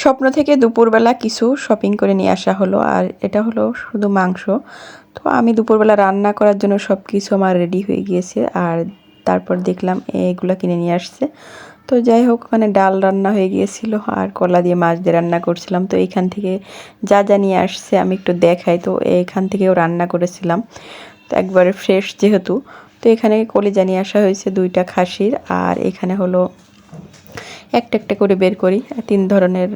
স্বপ্ন থেকে দুপুরবেলা কিছু শপিং করে নিয়ে আসা হলো, আর এটা হলো শুধু মাংস। তো আমি দুপুরবেলা রান্না করার জন্য সব কিছু আমার রেডি হয়ে গিয়েছে, আর তারপর দেখলাম এগুলো কিনে নিয়ে আসছে। তো যাই হোক, মানে ডাল রান্না হয়ে গিয়েছিল আর কলা দিয়ে মাছ দিয়ে রান্না করছিলাম। তো এইখান থেকে যা যা নিয়ে আসছে আমি একটু দেখাই। তো এইখান থেকেও রান্না করেছিলাম, তো একবারে ফ্রেশ যেহেতু। তো এখানে কলিজা নিয়ে আসা হয়েছে 2টা খাসির, আর এখানে হলো একটা একটা করে বের করি 3 ধরনের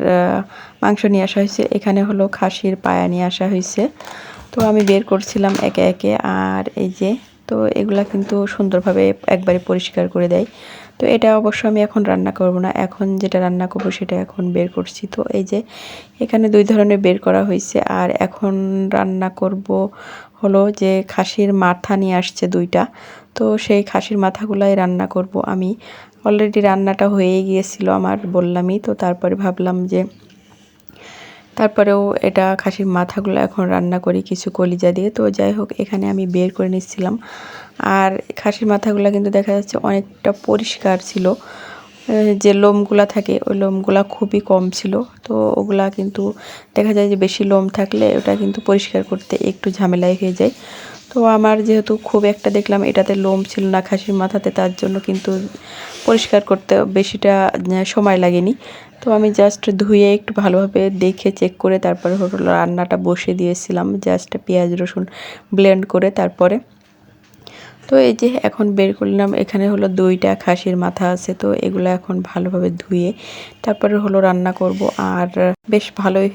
মাংস নিয়ে আসা হয়েছে। এখানে হলো খাসির পায়া নিয়ে আসা হয়েছে। তো আমি বের করছিলাম একে একে, আর এই যে, তো এগুলা কিন্তু সুন্দরভাবে একবারে পরিষ্কার করে দেয়। তো এটা অবশ্য আমি এখন রান্না করব না, এখন যেটা রান্না করব সেটা এখন বের করছি। তো এই যে এখানে 2 ধরনের বের করা হয়েছে, আর এখন রান্না করব হলো যে খাসির মাথা নিয়ে আসছে 2টা। তো সেই খাসির মাথাগুলাই রান্না করব আমি। অলরেডি রান্নাটা হয়ে গিয়েছিল আমার, বললামই তো। তারপরে ভাবলাম যে তারপরেও এটা খাসির মাথাগুলো এখন রান্না করি কিছু কলিজা দিয়ে। তো যাই হোক, এখানে আমি বের করে নিচ্ছিলাম। আর খাসির মাথাগুলো কিন্তু দেখা যাচ্ছে অনেকটা পরিষ্কার ছিল, যে লোমগুলা থাকে ওই লোমগুলা খুবই কম ছিল। তো ওগুলা কিন্তু দেখা যায় যে বেশি লোম থাকলে ওটা কিন্তু পরিষ্কার করতে একটু ঝামেলাই হয়ে যায়। তো আমার যেহেতু খুব একটা দেখলাম এটাতে লোম ছিল না খাসির মাথাতে, তার জন্য কিন্তু পরিষ্কার করতে বেশিটা সময় লাগেনি। তো আমি জাস্ট ধুয়ে একটু ভালোভাবে দেখে চেক করে তারপরে হলো রান্নাটা বসিয়ে দিয়েছিলাম, জাস্ট পেঁয়াজ রসুন ব্লেন্ড করে। তারপরে তো এই যে এখন বের করলাম, এখানে হলো 2টা খাসির মাথা আছে। তো এগুলো এখন ভালোভাবে ধুয়ে তারপরে হলো রান্না করব, আর বেশ ভালোই